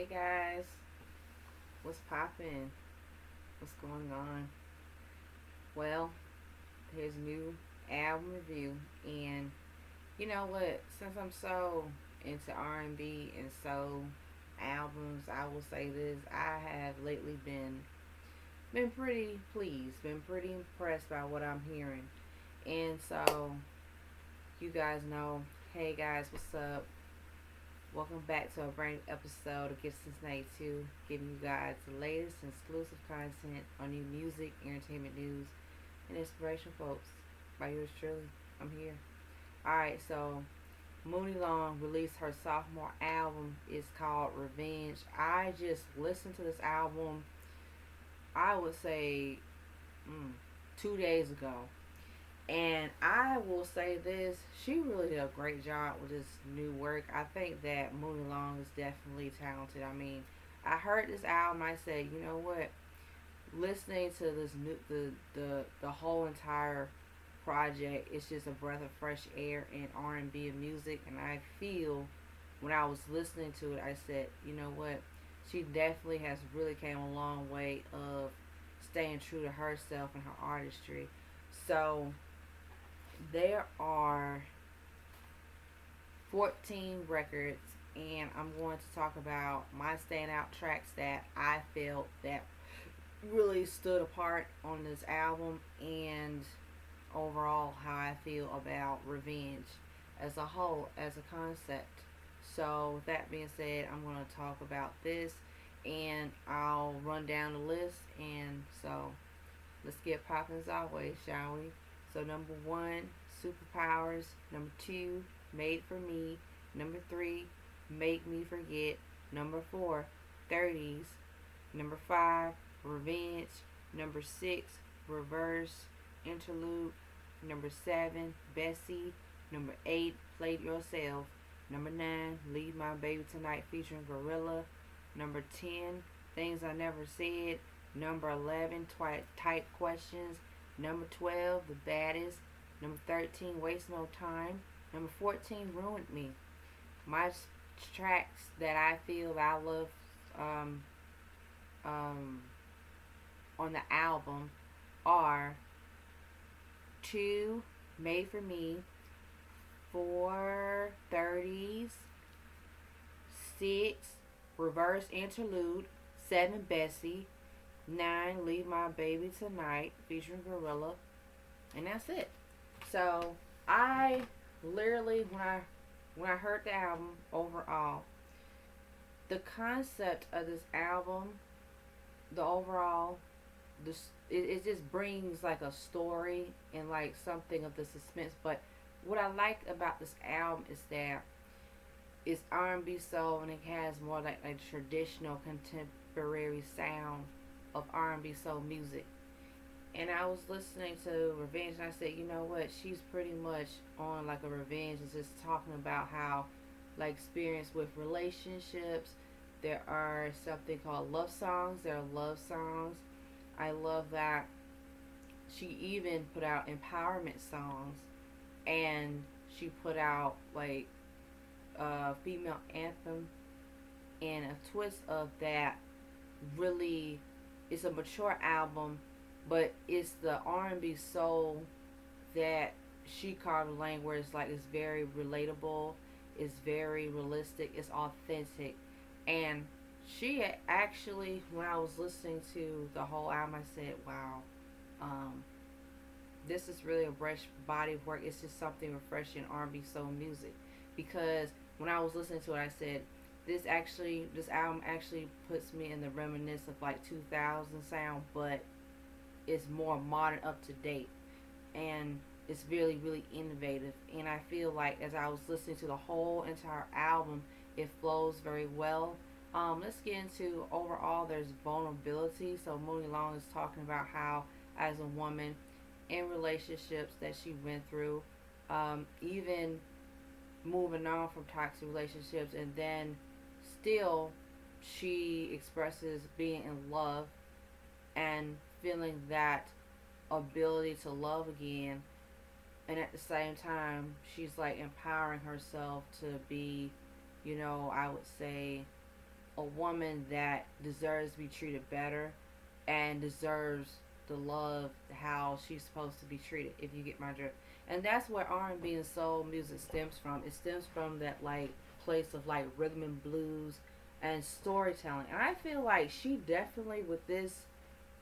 Hey guys, what's poppin'? What's going on? Well, here's a new album review, and you know what? Since I'm so into R&B and soul albums, I will say this: I have lately been pretty pleased, been pretty impressed by what I'm hearing, and so you guys know, hey guys, what's up? Welcome back to a brand new episode of Gifts Since 92, giving you guys the latest and exclusive content on new music, entertainment news, and inspiration, folks. By yours truly, I'm here. Alright, so Muni Long released her sophomore album. It's called Revenge. I just listened to this album, I would say, 2 days ago. And I will say this, she really did a great job with this new work. I think that Mooney Long is definitely talented. I mean, I heard this album, I said, you know what? Listening to this new the whole entire project, it's just a breath of fresh air in R&B and music. And I feel when I was listening to it, I said, you know what? She definitely has really came a long way of staying true to herself and her artistry. So there are 14 records, and I'm going to talk about my standout tracks that I felt that really stood apart on this album, and overall how I feel about Revenge as a whole, as a concept. So with that being said, I'm going to talk about this, and I'll run down the list. And so let's get popping as always, shall we? So number one, Superpowers. Number two, Made for Me. Number three, Make Me Forget. Number four, 30s. Number five, Revenge. Number six, Reverse Interlude. Number seven, Bessie. Number eight, Play It Yourself. Number nine, Leave My Baby Tonight featuring Gorilla. Number 10, Things I Never Said. Number 11, Tight Questions. Number 12, The Baddest. Number 13, Waste No Time. Number 14, Ruined Me. My tracks that I feel that I love um, um, on the album are 2, Made for Me, 4, 30s, 6, Reverse Interlude, 7, Bessie, 9, Leave My Baby Tonight featuring Gorilla, and that's it. So I literally when I heard the album overall, the concept of this album, the overall, it just brings like a story and like something of the suspense. But what I like about this album is that it's R&B soul, and it has more like a traditional contemporary sound of R&B soul music. And I was listening to Revenge, and I said, you know what? She's pretty much on like a revenge, and just talking about how, like, experience with relationships. There are something called love songs. There are love songs. I love that she even put out empowerment songs, and she put out like a female anthem, and a twist of that. Really, it's a mature album, but it's the R&B soul that she carved a lane where it's very relatable, it's very realistic, it's authentic. And she actually, when I was listening to the whole album, I said, wow, um, this is really a fresh body of work. It's just something refreshing R&B soul music. Because when I was listening to it, I said, this album actually puts me in the reminiscence of like 2000 sound, but it's more modern, up to date, and it's really, really innovative. And I feel like as I was listening to the whole entire album, it flows very well. Let's get into overall. There's vulnerability. So Mooney Long is talking about how, as a woman in relationships that she went through, even moving on from toxic relationships, and then still she expresses being in love and feeling that ability to love again, and at the same time she's like empowering herself to be, I would say, a woman that deserves to be treated better and deserves the love how she's supposed to be treated, if you get my drift. And that's where R&B and soul music stems from. It stems from that like place of like rhythm and blues and storytelling. And I feel like she definitely, with this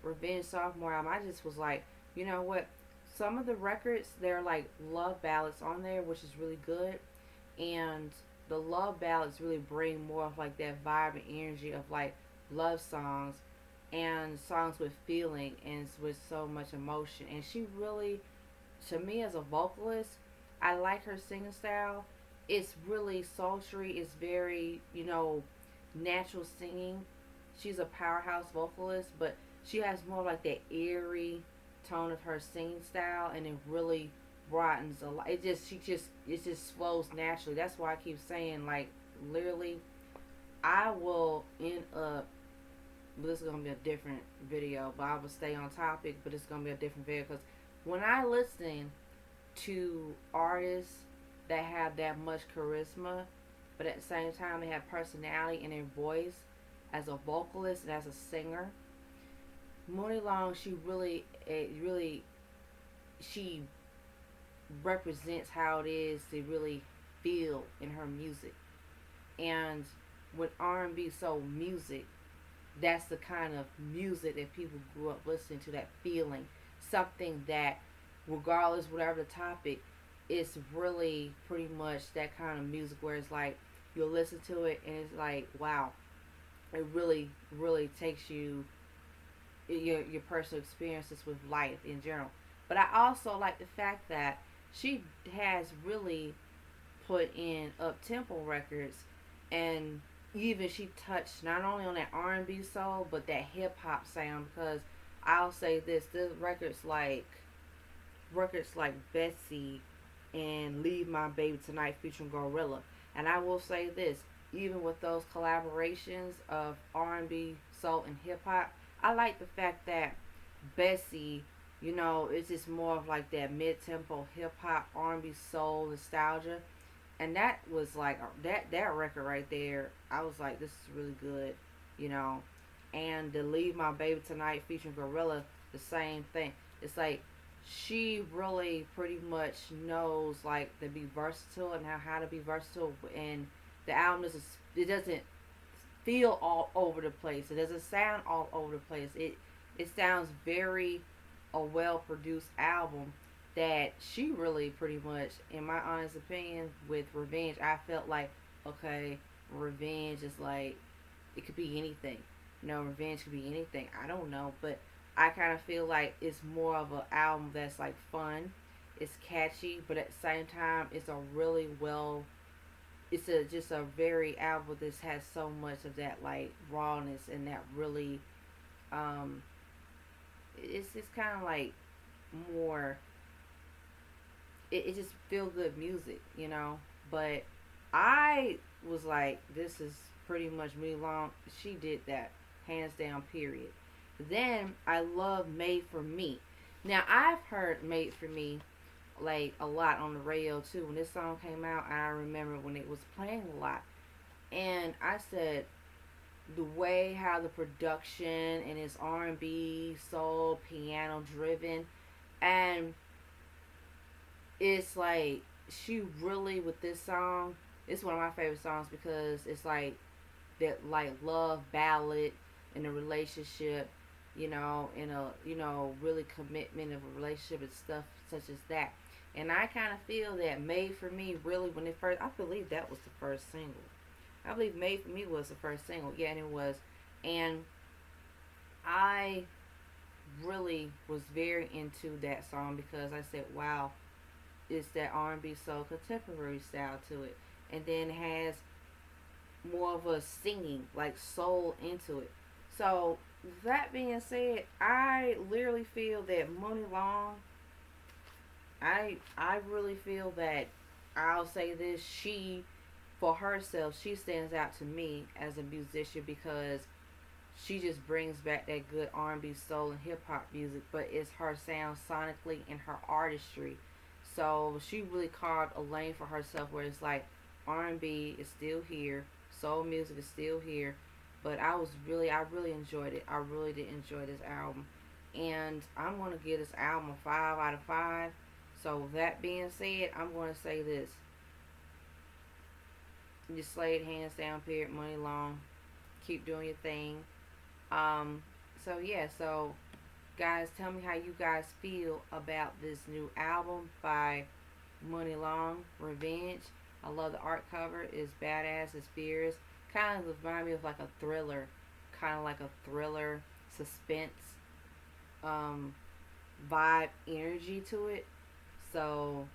Revenge sophomore album, I just was like, you know what? Some of the records, they're like love ballads on there, which is really good. And the love ballads really bring more of like that vibe and energy of like love songs and songs with feeling and with so much emotion. And she really, to me as a vocalist, I like her singing style. It's really sultry. It's very, natural singing. She's a powerhouse vocalist, but she has more like that eerie tone of her singing style, and it really broadens a lot. It just flows naturally. That's why I keep saying, like, literally, I will end up. This is gonna be a different video, but I will stay on topic. But it's gonna be a different video because when I listen to artists that have that much charisma, but at the same time they have personality in their voice as a vocalist and as a singer, Muni Long, she represents how it is to really feel in her music. And with R&B soul music, that's the kind of music that people grew up listening to, that feeling. Something that, regardless, whatever the topic, it's really pretty much that kind of music where it's like, you'll listen to it and it's like, wow, it really, really takes you, your personal experiences with life in general. But I also like the fact that she has really put in up tempo records, and even she touched not only on that R&B soul but that hip hop sound. Because I'll say this: the records like Betsy and Leave My Baby Tonight featuring Gorilla. And I will say this: even with those collaborations of R&B, soul, and hip hop, I like the fact that Bessie, it's just more of like that mid-tempo hip hop, R&B, soul nostalgia. And that was like that record right there. I was like, this is really good, you know. And the Leave My Baby Tonight featuring Gorilla, the same thing. It's like she really pretty much knows like to be versatile and how to be versatile. And the album doesn't feel all over the place. It doesn't sound all over the place. It sounds very a well produced album that she really pretty much, in my honest opinion, with Revenge, I felt like, okay, Revenge is like, it could be anything. Revenge could be anything. I don't know, but I kind of feel like it's more of an album that's like fun. It's catchy, but at the same time, it's a really well. It's just a very album that has so much of that like rawness and that really, um, it's kind of like more. It just feel good music. But I was like, this is pretty much me long. She did that hands down. Period. Then I love Made for Me. Now I've heard Made for Me like a lot on the radio too. When this song came out, I remember when it was playing a lot, and I said the way how the production and it's R&B, soul, piano driven, and it's like she really with this song. It's one of my favorite songs because it's like that like love ballad in a relationship, in a really commitment of a relationship and stuff such as that. And I kind of feel that Made for Me really, when it first, I believe that was the first single. I believe Made for Me was the first single. Yeah, and it was. And I really was very into that song because I said, wow, it's that R&B soul contemporary style to it. And then it has more of a singing, like soul into it. So, that being said, I literally feel that Muni Long, I really feel that, I'll say this, she, for herself, she stands out to me as a musician because she just brings back that good R&B, soul, and hip hop music, but it's her sound sonically and her artistry. So she really carved a lane for herself where it's like R&B is still here, soul music is still here, But I really enjoyed it. I really did enjoy this album. And I'm going to give this album a 5 out of 5. So, with that being said, I'm going to say this. You slayed hands down, period, money long. Keep doing your thing. Um, so guys, tell me how you guys feel about this new album by Money Long, Revenge. I love the art cover. It's badass. It's fierce. Kind of remind me of like a thriller, kind of like a thriller suspense um, vibe energy to it. So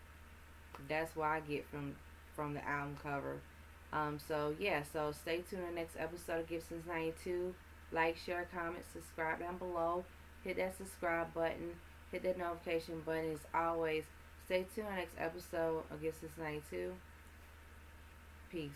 that's what I get from the album cover. So stay tuned in the next episode of Gibson's 92. Like, share, comment, subscribe down below. Hit that subscribe button. Hit that notification button. As always, stay tuned in the next episode of Gibson's 92. Peace.